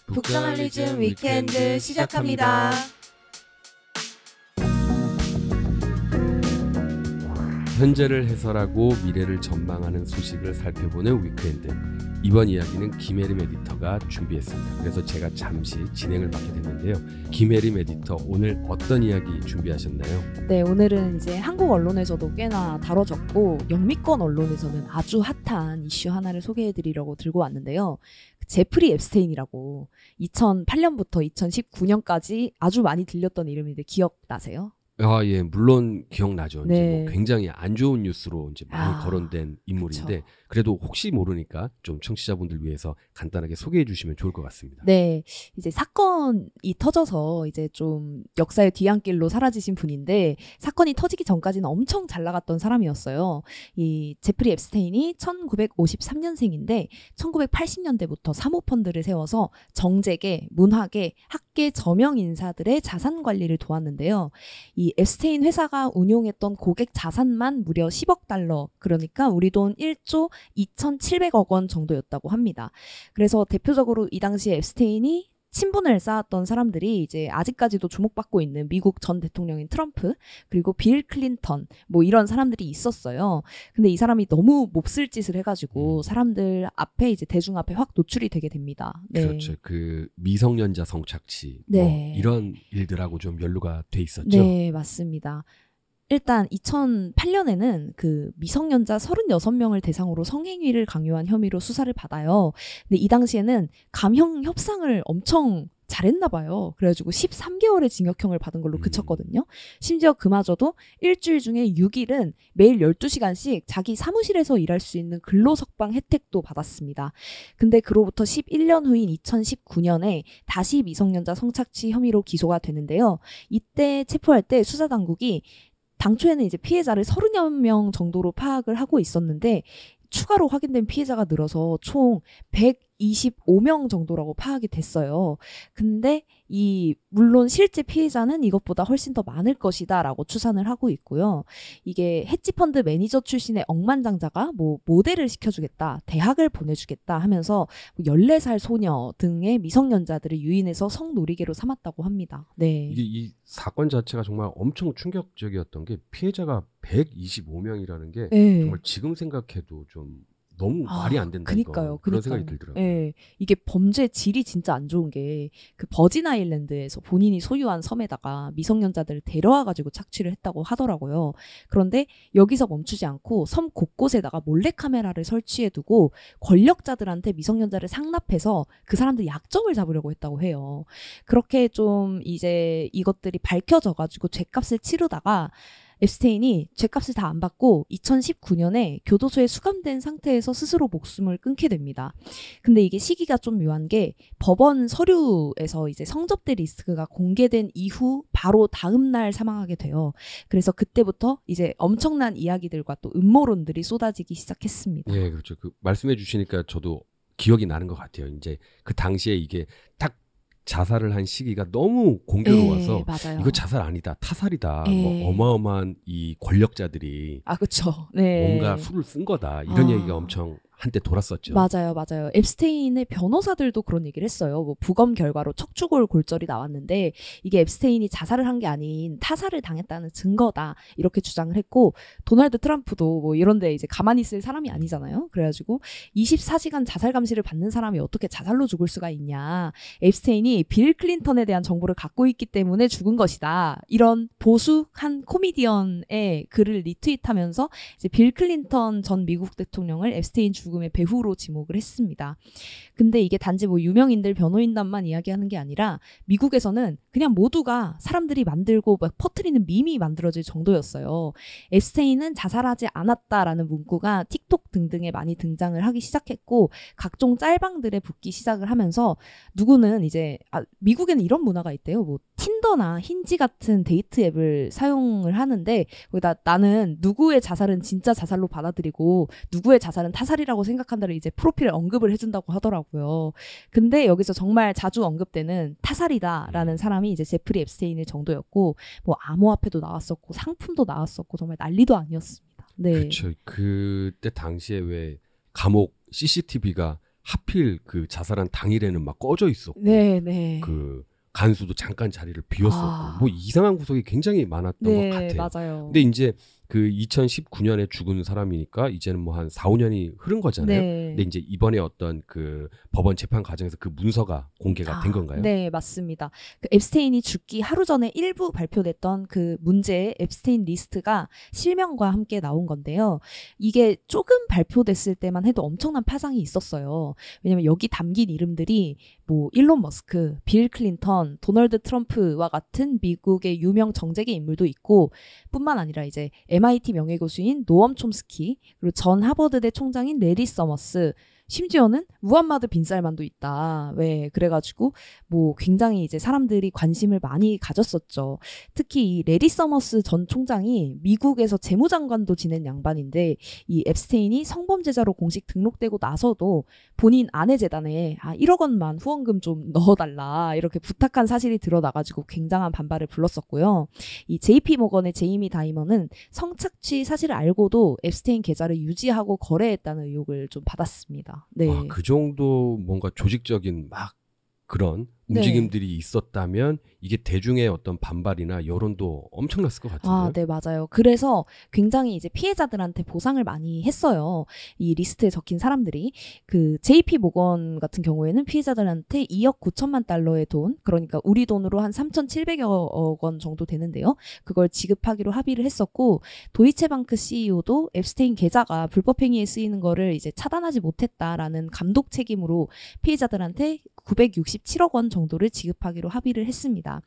북저널리즘 위켄드 시작합니다. 현재를 해설하고 미래를 전망하는 소식을 살펴보는 위크엔드. 이번 이야기는 김혜림 에디터가 준비했습니다. 그래서 제가 잠시 진행을 맡게 됐는데요. 김혜림 에디터, 오늘 어떤 이야기 준비하셨나요? 네, 오늘은 이제 한국 언론에서도 꽤나 다뤄졌고 영미권 언론에서는 아주 핫한 이슈 하나를 소개해드리려고 들고 왔는데요. 제프리 앱스테인이라고 2008년부터 2019년까지 아주 많이 들렸던 이름인데 기억나세요? 아, 예, 물론 기억나죠. 네. 이제 뭐 굉장히 안 좋은 뉴스로 이제 많이 거론된 인물인데, 그쵸. 그래도 혹시 모르니까 좀 청취자분들 위해서 간단하게 소개해 주시면 좋을 것 같습니다. 네, 이제 사건이 터져서 이제 좀 역사의 뒤안길로 사라지신 분인데, 사건이 터지기 전까지는 엄청 잘 나갔던 사람이었어요. 이 제프리 앱스테인이 1953년생인데 1980년대부터 사모펀드를 세워서 정재계, 문화계, 학계 저명 인사들의 자산 관리를 도왔는데요. 이 앱스테인 회사가 운용했던 고객 자산만 무려 10억 달러, 그러니까 우리 돈 1조 2,700억 원 정도였다고 합니다. 그래서 대표적으로 이 당시에 앱스테인이 친분을 쌓았던 사람들이 이제 아직까지도 주목받고 있는 미국 전 대통령인 트럼프, 그리고 빌 클린턴, 뭐 이런 사람들이 있었어요. 근데 이 사람이 너무 몹쓸 짓을 해가지고 사람들 앞에, 이제 대중 앞에 확 노출이 되게 됩니다. 네. 그렇죠. 그 미성년자 성착취, 네. 뭐 이런 일들하고 좀 연루가 돼 있었죠. 네, 맞습니다. 일단 2008년에는 그 미성년자 36명을 대상으로 성행위를 강요한 혐의로 수사를 받아요. 근데 이 당시에는 감형 협상을 엄청 잘했나 봐요. 그래가지고 13개월의 징역형을 받은 걸로 그쳤거든요. 심지어 그마저도 일주일 중에 6일은 매일 12시간씩 자기 사무실에서 일할 수 있는 근로석방 혜택도 받았습니다. 근데 그로부터 11년 후인 2019년에 다시 미성년자 성착취 혐의로 기소가 되는데요. 이때 체포할 때 수사당국이 당초에는 이제 피해자를 30여 명 정도로 파악을 하고 있었는데 추가로 확인된 피해자가 늘어서 총 125명 정도라고 파악이 됐어요. 근데 물론 실제 피해자는 이것보다 훨씬 더 많을 것이다 라고 추산을 하고 있고요. 이게 헤지펀드 매니저 출신의 억만장자가 뭐 모델을 시켜주겠다, 대학을 보내주겠다 하면서 14살 소녀 등의 미성년자들을 유인해서 성놀이개로 삼았다고 합니다. 네. 이게 이 사건 자체가 정말 엄청 충격적이었던 게, 피해자가 125명이라는 게 네. 정말 지금 생각해도 좀 너무 말이 안 된다. 그니까요. 그런 생각이 들더라고요. 예, 이게 범죄 질이 진짜 안 좋은 게, 그 버진 아일랜드에서 본인이 소유한 섬에다가 미성년자들을 데려와가지고 착취를 했다고 하더라고요. 그런데 여기서 멈추지 않고 섬 곳곳에다가 몰래카메라를 설치해두고 권력자들한테 미성년자를 상납해서 그 사람들 약점을 잡으려고 했다고 해요. 그렇게 좀 이제 이것들이 밝혀져가지고 죗값을 치르다가 앱스테인이 죗값을 다 안 받고 2019년에 교도소에 수감된 상태에서 스스로 목숨을 끊게 됩니다. 근데 이게 시기가 좀 묘한 게, 법원 서류에서 이제 성접대 리스크가 공개된 이후 바로 다음 날 사망하게 돼요. 그래서 그때부터 이제 엄청난 이야기들과 또 음모론들이 쏟아지기 시작했습니다. 예, 그렇죠. 그 말씀해 주시니까 저도 기억이 나는 것 같아요. 이제 그 당시에 이게 딱 자살을 한 시기가 너무 공교로워서, 맞아요. 이거 자살 아니다, 타살이다, 예. 뭐 어마어마한 이 권력자들이 그쵸. 네. 뭔가 수를 쓴 거다, 이런 얘기가 엄청 한때 돌았었죠. 맞아요. 앱스테인의 변호사들도 그런 얘기를 했어요. 뭐 부검 결과로 척추골 골절이 나왔는데 이게 앱스테인이 자살을 한 게 아닌 타살을 당했다는 증거다, 이렇게 주장을 했고, 도널드 트럼프도 뭐 이런데 이제 가만히 있을 사람이 아니잖아요. 그래가지고 24시간 자살 감시를 받는 사람이 어떻게 자살로 죽을 수가 있냐, 앱스테인이 빌 클린턴에 대한 정보를 갖고 있기 때문에 죽은 것이다, 이런 보수한 코미디언의 글을 리트윗하면서 이제 빌 클린턴 전 미국 대통령을 앱스테인 죽음의 배후로 지목을 했습니다. 근데 이게 단지 뭐 유명인들, 변호인단만 이야기하는 게 아니라 미국에서는 그냥 모두가 사람들이 만들고 막 퍼뜨리는 밈이 만들어질 정도였어요. 앱스테인은 자살하지 않았다라는 문구가 틱톡 등등에 많이 등장을 하기 시작했고, 각종 짤방들에 붙기 시작을 하면서 누구는 이제 미국에는 이런 문화가 있대요. 뭐 틴더나 힌지 같은 데이트 앱을 사용을 하는데, 거기다 나는 누구의 자살은 진짜 자살로 받아들이고 누구의 자살은 타살이라고 생각한다를 이제 프로필에 언급을 해준다고 하더라고요. 근데 여기서 정말 자주 언급되는 타살이다라는 사람이 이제 제프리 앱스테인일 정도였고, 뭐 암호화폐도 나왔었고 상품도 나왔었고 정말 난리도 아니었습니다. 네. 그렇죠. 그때 당시에 왜 감옥 CCTV가 하필 그 자살한 당일에는 막 꺼져 있었고 네, 네. 그 간수도 잠깐 자리를 비웠었고 뭐 이상한 구석이 굉장히 많았던 네, 것 같아요. 맞아요. 근데 이제 그 2019년에 죽은 사람이니까 이제는 뭐 한 4, 5년이 흐른 거잖아요. 네. 근데 이제 이번에 어떤 그 법원 재판 과정에서 그 문서가 공개가 된 건가요? 네, 맞습니다. 그 앱스테인이 죽기 하루 전에 일부 발표됐던 그 문제의 앱스테인 리스트가 실명과 함께 나온 건데요. 이게 조금 발표됐을 때만 해도 엄청난 파장이 있었어요. 왜냐면 여기 담긴 이름들이 뭐 일론 머스크, 빌 클린턴, 도널드 트럼프와 같은 미국의 유명 정재계 인물도 있고 뿐만 아니라 이제 MIT 명예교수인 노엄 촘스키, 그리고 전 하버드대 총장인 레리 서머스, 심지어는 무함마드 빈 살만도 있다. 왜 그래가지고 뭐 굉장히 이제 사람들이 관심을 많이 가졌었죠. 특히 이 레리 서머스 전 총장이 미국에서 재무장관도 지낸 양반인데 이 앱스테인이 성범죄자로 공식 등록되고 나서도 본인 아내 재단에 1억 원만 후원금 좀 넣어달라 이렇게 부탁한 사실이 드러나가지고 굉장한 반발을 불렀었고요. 이 JP 모건의 제이미 다이먼은 성착취 사실을 알고도 앱스테인 계좌를 유지하고 거래했다는 의혹을 좀 받았습니다. 네. 그 정도 뭔가 조직적인 막 그런 움직임들이 있었다면 이게 대중의 어떤 반발이나 여론도 엄청났을 것 같은데요. 네, 맞아요. 그래서 굉장히 이제 피해자들한테 보상을 많이 했어요. 이 리스트에 적힌 사람들이. 그 JP 모건 같은 경우에는 피해자들한테 2억 9천만 달러의 돈, 그러니까 우리 돈으로 한 3,700억 원 정도 되는데요. 그걸 지급하기로 합의를 했었고, 도이체방크 CEO도 앱스테인 계좌가 불법 행위에 쓰이는 거를 이제 차단하지 못했다라는 감독 책임으로 피해자들한테 967억 원 정도를 지급하기로 합의를 했습니다.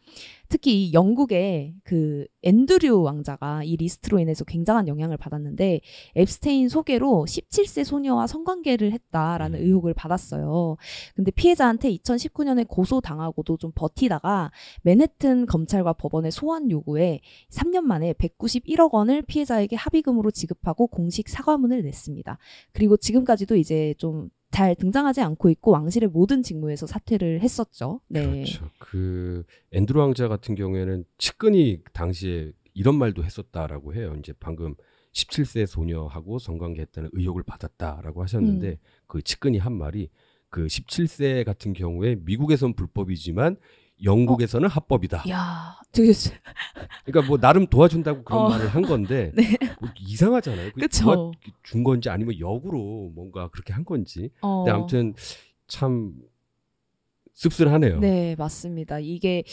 특히 영국의 그 앤드류 왕자가 이 리스트로 인해서 굉장한 영향을 받았는데 앱스테인 소개로 17세 소녀와 성관계를 했다라는 의혹을 받았어요. 근데 피해자한테 2019년에 고소당하고도 좀 버티다가 맨해튼 검찰과 법원의 소환 요구에 3년 만에 191억 원을 피해자에게 합의금으로 지급하고 공식 사과문을 냈습니다. 그리고 지금까지도 이제 좀 잘 등장하지 않고 있고 왕실의 모든 직무에서 사퇴를 했었죠. 네. 그렇죠. 그 앤드루 왕자 같은 경우에는 측근이 당시에 이런 말도 했었다라고 해요. 이제 방금 17세 소녀하고 성관계했다는 의혹을 받았다라고 하셨는데 그 측근이 한 말이 그 17세 같은 경우에 미국에선 불법이지만 영국에서는 합법이다. 야, 되게 그러니까 뭐 나름 도와준다고 그런 말을 한 건데 네. 뭐 이상하잖아요. 그쵸. 도와준 건지 아니면 역으로 뭔가 그렇게 한 건지. 근데 아무튼 참 씁쓸하네요. 네, 맞습니다. 이게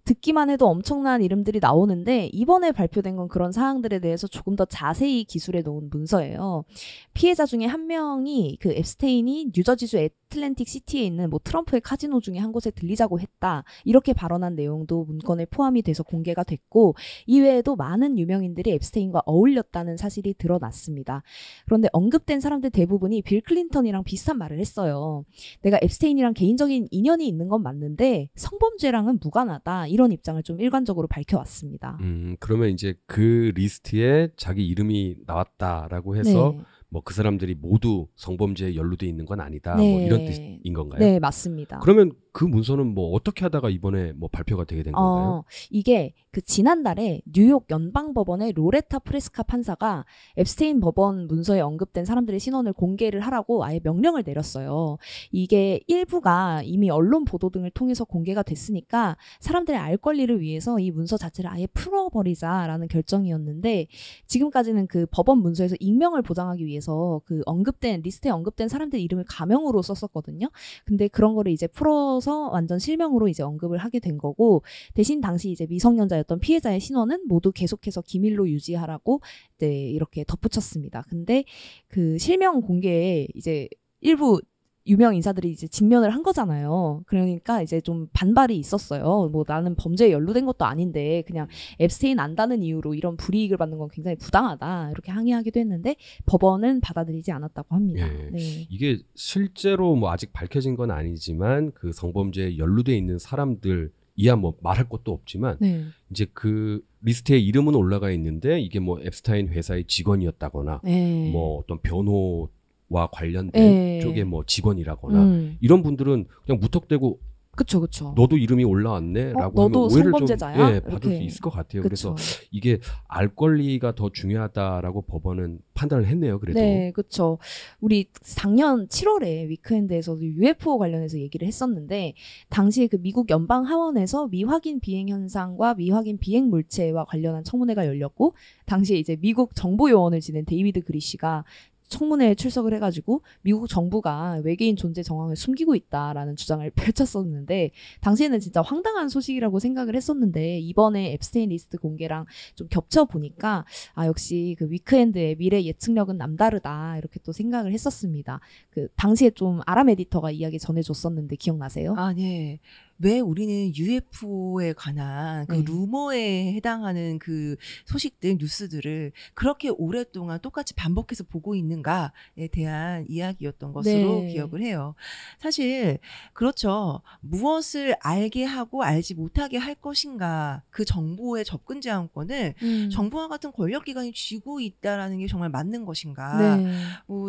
듣기만 해도 엄청난 이름들이 나오는데 이번에 발표된 건 그런 사항들에 대해서 조금 더 자세히 기술해 놓은 문서예요. 피해자 중에 한 명이 그 앱스테인이 뉴저지주 애틀랜틱 시티에 있는 뭐 트럼프의 카지노 중에 한 곳에 들리자고 했다. 이렇게 발언한 내용도 문건에 포함이 돼서 공개가 됐고 이외에도 많은 유명인들이 앱스테인과 어울렸다는 사실이 드러났습니다. 그런데 언급된 사람들 대부분이 빌 클린턴이랑 비슷한 말을 했어요. 내가 앱스테인이랑 개인적인 인연이 있는 건 맞는데 성범죄랑은 무관하다. 이런 입장을 좀 일관적으로 밝혀왔습니다. 그러면 이제 그 리스트에 자기 이름이 나왔다라고 해서 네. 뭐 그 사람들이 모두 성범죄에 연루돼 있는 건 아니다. 네. 뭐 이런 뜻인 건가요? 네, 맞습니다. 그러면 그 문서는 뭐 어떻게 하다가 이번에 뭐 발표가 되게 된 건가요? 이게 그 지난달에 뉴욕 연방법원의 로레타 프레스카 판사가 앱스테인 법원 문서에 언급된 사람들의 신원을 공개를 하라고 아예 명령을 내렸어요. 이게 일부가 이미 언론 보도 등을 통해서 공개가 됐으니까 사람들의 알 권리를 위해서 이 문서 자체를 아예 풀어버리자라는 결정이었는데 지금까지는 그 법원 문서에서 익명을 보장하기 위해서 그 언급된 리스트에 언급된 사람들 이름을 가명으로 썼었거든요. 근데 그런 거를 이제 풀어서 완전 실명으로 이제 언급을 하게 된 거고 대신 당시 이제 미성년자였던 피해자의 신원은 모두 계속해서 기밀로 유지하라고 네, 이렇게 덧붙였습니다. 근데 그 실명 공개에 이제 일부 유명 인사들이 이제 직면을 한 거잖아요. 그러니까 이제 좀 반발이 있었어요. 뭐 나는 범죄에 연루된 것도 아닌데 그냥 앱스테인 안다는 이유로 이런 불이익을 받는 건 굉장히 부당하다. 이렇게 항의하기도 했는데 법원은 받아들이지 않았다고 합니다. 예. 네. 이게 실제로 뭐 아직 밝혀진 건 아니지만 그 성범죄에 연루돼 있는 사람들 이야 뭐 말할 것도 없지만 네. 이제 그 리스트에 이름은 올라가 있는데 이게 뭐 앱스타인 회사의 직원이었다거나 네. 뭐 어떤 변호와 관련된 네. 쪽에 뭐 직원이라거나 이런 분들은 그냥 무턱대고 그쵸, 그쵸. 너도 이름이 올라왔네라고 너도 하면 오해를 성범죄자야? 좀 받을 수 이렇게. 있을 것 같아요. 그쵸. 그래서 이게 알 권리가 더 중요하다라고 법원은 판단을 했네요. 그래도. 네, 그쵸. 우리 작년 7월에 위크엔드에서도 UFO 관련해서 얘기를 했었는데 당시에 그 미국 연방 하원에서 미확인 비행 현상과 미확인 비행 물체와 관련한 청문회가 열렸고 당시에 이제 미국 정보 요원을 지낸 데이비드 그리시가 청문회에 출석을 해가지고 미국 정부가 외계인 존재 정황을 숨기고 있다라는 주장을 펼쳤었는데 당시에는 진짜 황당한 소식이라고 생각을 했었는데 이번에 앱스테인 리스트 공개랑 좀 겹쳐 보니까 아 역시 그 위크엔드의 미래 예측력은 남다르다 이렇게 또 생각을 했었습니다. 그 당시에 좀 아람 에디터가 이야기 전해줬었는데 기억나세요? 아, 네. 왜 우리는 UFO에 관한 그 네. 루머에 해당하는 그 소식들, 뉴스들을 그렇게 오랫동안 똑같이 반복해서 보고 있는가에 대한 이야기였던 것으로 네. 기억을 해요. 사실 그렇죠. 무엇을 알게 하고 알지 못하게 할 것인가 그 정보의 접근 제한권을 정부와 같은 권력기관이 쥐고 있다라는 게 정말 맞는 것인가. 네.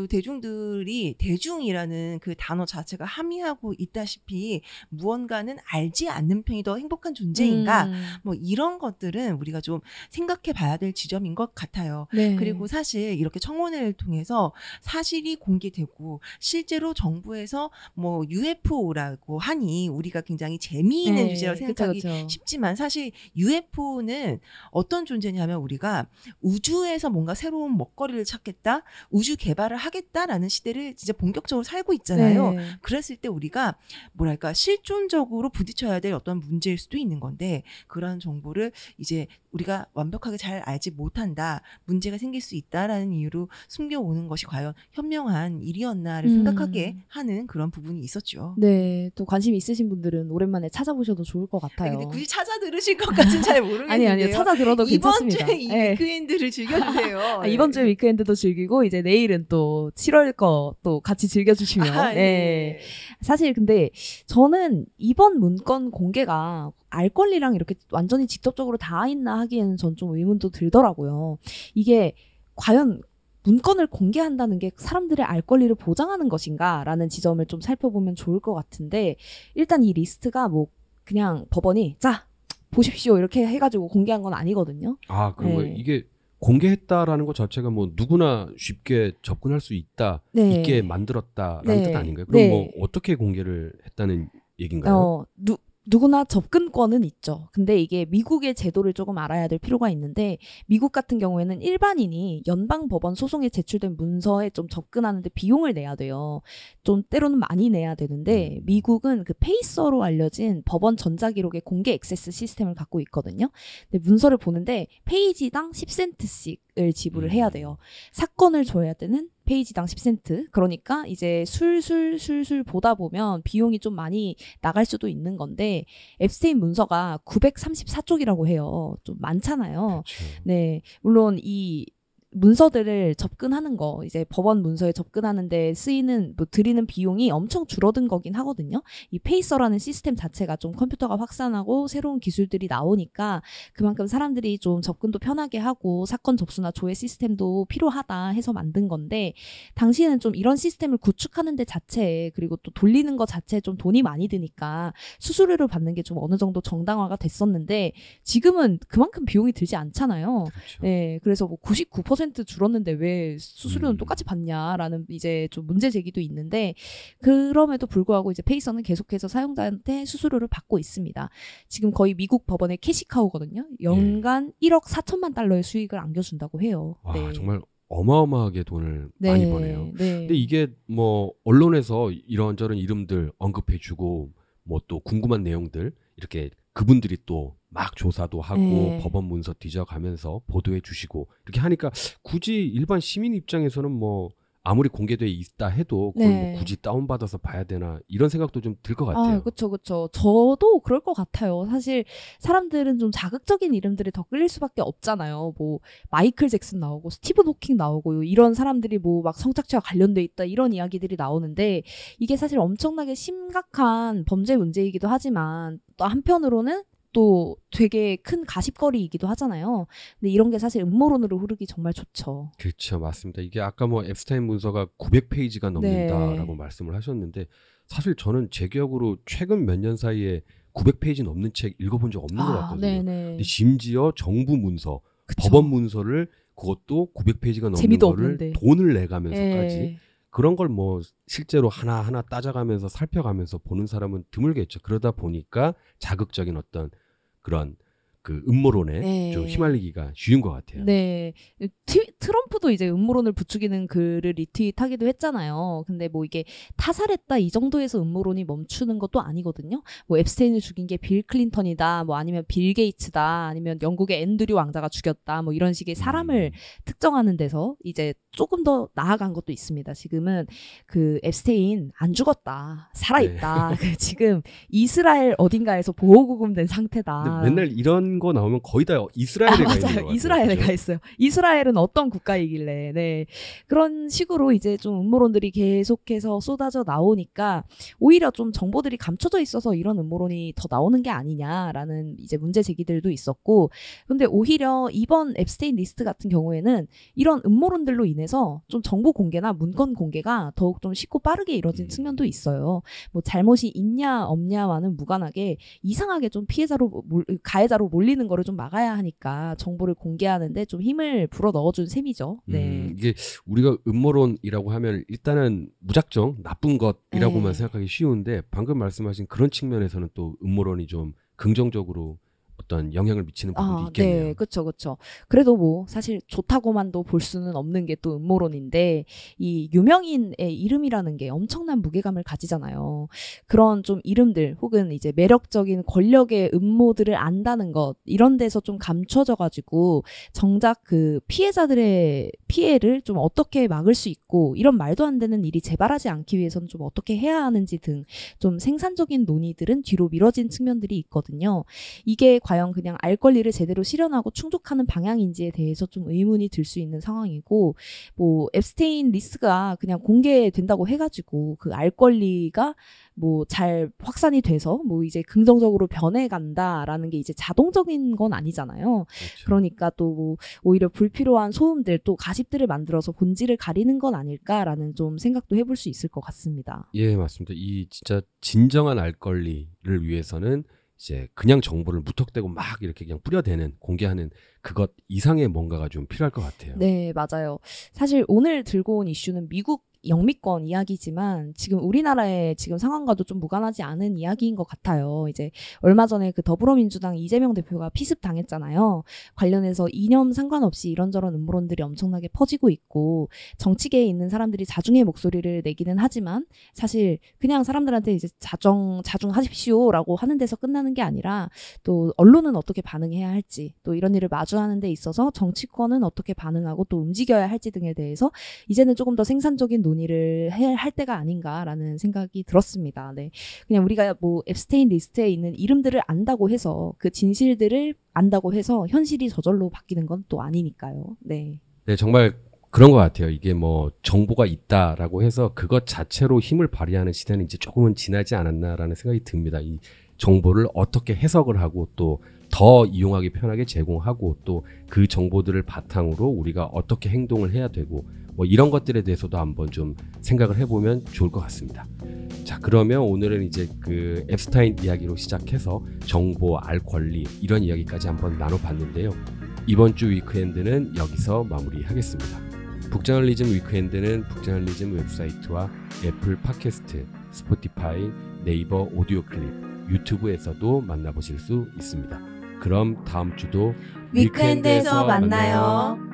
대중들이 대중이라는 그 단어 자체가 함의하고 있다시피 무언가는 알지 않는 편이 더 행복한 존재인가 뭐 이런 것들은 우리가 좀 생각해 봐야 될 지점인 것 같아요. 네. 그리고 사실 이렇게 청문회를 통해서 사실이 공개되고 실제로 정부에서 뭐 UFO라고 하니 우리가 굉장히 재미있는 네, 주제라고 생각하기 그쵸. 쉽지만 사실 UFO는 어떤 존재냐면 우리가 우주에서 뭔가 새로운 먹거리를 찾겠다, 우주 개발을 하겠다라는 시대를 진짜 본격적으로 살고 있잖아요. 네. 그랬을 때 우리가 뭐랄까 실존적으로 부딪혀야 될 어떤 문제일 수도 있는 건데 그런 정보를 이제 우리가 완벽하게 잘 알지 못한다, 문제가 생길 수 있다라는 이유로 숨겨오는 것이 과연 현명한 일이었나를 생각하게 하는 그런 부분이 있었죠. 네, 또 관심 있으신 분들은 오랜만에 찾아보셔도 좋을 것 같아요. 근데 굳이 찾아 들으실 것까지는 잘 모르겠는데요. 아니요, 찾아 들어도 이번 괜찮습니다. 주에 이 네. 위크엔드를 즐겨주세요. 이번 주에 위크엔드도 즐기고 이제 내일은 또 7월 거 또 같이 즐겨주시면. 네. 사실 근데 저는 이번 문건 공개가 알 권리랑 이렇게 완전히 직접적으로 닿아 있나 하기에는 전 좀 의문도 들더라고요. 이게 과연 문건을 공개한다는 게 사람들의 알 권리를 보장하는 것인가라는 지점을 좀 살펴보면 좋을 것 같은데 일단 이 리스트가 뭐 그냥 법원이 자 보십시오 이렇게 해가지고 공개한 건 아니거든요. 아, 그리고 네. 이게 공개했다라는 것 자체가 뭐 누구나 쉽게 접근할 수 있다, 네. 있게 만들었다라는 네. 뜻 아닌가요? 그럼 네. 뭐 어떻게 공개를 했다는 얘기인가요? 누구나 접근권은 있죠. 근데 이게 미국의 제도를 조금 알아야 될 필요가 있는데 미국 같은 경우에는 일반인이 연방법원 소송에 제출된 문서에 좀 접근하는데 비용을 내야 돼요. 좀 때로는 많이 내야 되는데 미국은 그 페이서로 알려진 법원 전자기록의 공개 액세스 시스템을 갖고 있거든요. 근데 문서를 보는데 페이지당 10센트씩을 지불을 해야 돼요. 사건을 줘야 되는 페이지당 10센트. 그러니까 이제 술술 보다 보면 비용이 좀 많이 나갈 수도 있는 건데 앱스테인 문서가 934쪽이라고 해요. 좀 많잖아요. 그렇죠. 네. 물론 이 문서들을 접근하는 거, 이제 법원 문서에 접근하는데 쓰이는, 드리는 비용이 엄청 줄어든 거긴 하거든요. 이 페이서라는 시스템 자체가 좀 컴퓨터가 확산하고 새로운 기술들이 나오니까 그만큼 사람들이 좀 접근도 편하게 하고 사건 접수나 조회 시스템도 필요하다 해서 만든 건데 당시에는 좀 이런 시스템을 구축하는 데 자체에 그리고 또 돌리는 거 자체에 좀 돈이 많이 드니까 수수료를 받는 게 좀 어느 정도 정당화가 됐었는데 지금은 그만큼 비용이 들지 않잖아요. 그렇죠. 네, 그래서 뭐 99% 줄었는데 왜 수수료는 똑같이 받냐라는 이제 좀 문제 제기도 있는데 그럼에도 불구하고 이제 페이서는 계속해서 사용자한테 수수료를 받고 있습니다. 지금 거의 미국 법원의 캐시카우거든요. 연간 1억 4천만 달러의 수익을 안겨준다고 해요. 와, 네. 정말 어마어마하게 돈을 네. 많이 버네요. 네. 근데 이게 뭐 언론에서 이런저런 이름들 언급해주고 뭐 또 궁금한 내용들 이렇게 그분들이 또 막 조사도 하고 네. 법원 문서 뒤져가면서 보도해 주시고 이렇게 하니까 굳이 일반 시민 입장에서는 뭐 아무리 공개돼 있다 해도 그걸 네. 뭐 굳이 다운받아서 봐야 되나 이런 생각도 좀 들 것 같아요. 그쵸. 저도 그럴 것 같아요. 사실 사람들은 좀 자극적인 이름들이 더 끌릴 수밖에 없잖아요. 뭐 마이클 잭슨 나오고 스티븐 호킹 나오고 이런 사람들이 뭐 막 성착취와 관련돼 있다 이런 이야기들이 나오는데 이게 사실 엄청나게 심각한 범죄 문제이기도 하지만 또 한편으로는 또 되게 큰 가십거리이기도 하잖아요. 근데 이런 게 사실 음모론으로 흐르기 정말 좋죠. 그렇죠, 맞습니다. 이게 아까 뭐 앱스타인 문서가 900페이지가 넘는다라고 네. 말씀을 하셨는데 사실 저는 제 기억으로 최근 몇 년 사이에 900페이지 넘는 책 읽어본 적 없는 것 같거든요. 네네. 근데 심지어 정부 문서, 그쵸. 법원 문서를 그것도 900페이지가 넘는 재미도 거를 없는데. 돈을 내가면서까지 예. 그런 걸 뭐 실제로 하나하나 따져가면서 살펴가면서 보는 사람은 드물겠죠. 그러다 보니까 자극적인 어떤 그런 그 음모론에 네. 좀 휘말리기가 쉬운 것 같아요. 네. 트럼프도 이제 음모론을 부추기는 글을 리트윗하기도 했잖아요. 근데 뭐 이게 타살했다 이 정도에서 음모론이 멈추는 것도 아니거든요. 뭐 앱스테인을 죽인 게 빌 클린턴이다, 뭐 아니면 빌 게이츠다, 아니면 영국의 앤드류 왕자가 죽였다, 뭐 이런 식의 사람을 특정하는 데서 이제 조금 더 나아간 것도 있습니다. 지금은 그 앱스테인 안 죽었다, 살아있다. 그 지금 이스라엘 어딘가에서 보호구금된 상태다. 근데 맨날 이런 거 나오면 거의 다 이스라엘에 가 있는 것 맞아요. 같아요. 이스라엘에 그죠? 가 있어요. 이스라엘은 어떤 국가이길래. 네. 그런 식으로 이제 좀 음모론들이 계속해서 쏟아져 나오니까 오히려 좀 정보들이 감춰져 있어서 이런 음모론이 더 나오는 게 아니냐라는 이제 문제 제기들도 있었고, 근데 오히려 이번 앱스테인 리스트 같은 경우에는 이런 음모론들로 인해서 좀 정보 공개나 문건 공개가 더욱 좀 쉽고 빠르게 이뤄진 측면도 있어요. 뭐 잘못이 있냐 없냐와는 무관하게 이상하게 좀 가해자로 몰리는 거를 좀 막아야 하니까 정보를 공개하는데 좀 힘을 불어 넣어준 셈이죠. 네. 이게 우리가 음모론이라고 하면 일단은 무작정 나쁜 것이라고만 네. 생각하기 쉬운데 방금 말씀하신 그런 측면에서는 또 음모론이 좀 긍정적으로 어떤 영향을 미치는 부분도 있겠네요. 네, 그렇죠, 그렇죠. 그래도 뭐 사실 좋다고만도 볼 수는 없는 게 또 음모론인데 이 유명인의 이름이라는 게 엄청난 무게감을 가지잖아요. 그런 좀 이름들 혹은 이제 매력적인 권력의 음모들을 안다는 것 이런 데서 좀 감춰져가지고 정작 그 피해자들의 피해를 좀 어떻게 막을 수 있고 이런 말도 안 되는 일이 재발하지 않기 위해서는 좀 어떻게 해야 하는지 등 좀 생산적인 논의들은 뒤로 미뤄진 측면들이 있거든요. 이게 과연 그냥 알 권리를 제대로 실현하고 충족하는 방향인지에 대해서 좀 의문이 들 수 있는 상황이고, 뭐 앱스테인 리스트가 그냥 공개된다고 해가지고 그 알 권리가 뭐 잘 확산이 돼서 뭐 이제 긍정적으로 변해간다라는 게 이제 자동적인 건 아니잖아요. 그렇죠. 그러니까 또 뭐 오히려 불필요한 소음들 또 가십들을 만들어서 본질을 가리는 건 아닐까라는 좀 생각도 해볼 수 있을 것 같습니다. 예, 맞습니다. 이 진짜 진정한 알 권리를 위해서는 이제 그냥 정보를 무턱대고 막 이렇게 그냥 뿌려대는 공개하는 그것 이상의 뭔가가 좀 필요할 것 같아요. 네, 맞아요. 사실 오늘 들고 온 이슈는 미국 영미권 이야기지만 지금 우리나라의 지금 상황과도 좀 무관하지 않은 이야기인 것 같아요. 이제 얼마 전에 그 더불어민주당 이재명 대표가 피습 당했잖아요. 관련해서 이념 상관없이 이런저런 음모론들이 엄청나게 퍼지고 있고 정치계에 있는 사람들이 자중의 목소리를 내기는 하지만 사실 그냥 사람들한테 이제 자중하십시오라고 하는 데서 끝나는 게 아니라 또 언론은 어떻게 반응해야 할지 또 이런 일을 마주하는 데 있어서 정치권은 어떻게 반응하고 또 움직여야 할지 등에 대해서 이제는 조금 더 생산적인 논의를 할 때가 아닌가라는 생각이 들었습니다. 네. 그냥 우리가 뭐 앱스테인 리스트에 있는 이름들을 안다고 해서 그 진실들을 안다고 해서 현실이 저절로 바뀌는 건 또 아니니까요. 네. 네, 정말 그런 것 같아요. 이게 뭐 정보가 있다라고 해서 그것 자체로 힘을 발휘하는 시대는 이제 조금은 지나지 않았나라는 생각이 듭니다. 이 정보를 어떻게 해석을 하고 또 더 이용하기 편하게 제공하고 또 그 정보들을 바탕으로 우리가 어떻게 행동을 해야 되고 뭐 이런 것들에 대해서도 한번 좀 생각을 해보면 좋을 것 같습니다. 자, 그러면 오늘은 이제 그 앱스타인 이야기로 시작해서 정보, 알 권리 이런 이야기까지 한번 나눠봤는데요. 이번 주 위크엔드는 여기서 마무리하겠습니다. 북저널리즘 위크엔드는 북저널리즘 웹사이트와 애플 팟캐스트, 스포티파이, 네이버 오디오 클립, 유튜브에서도 만나보실 수 있습니다. 그럼 다음 주도 위크엔드에서 만나요.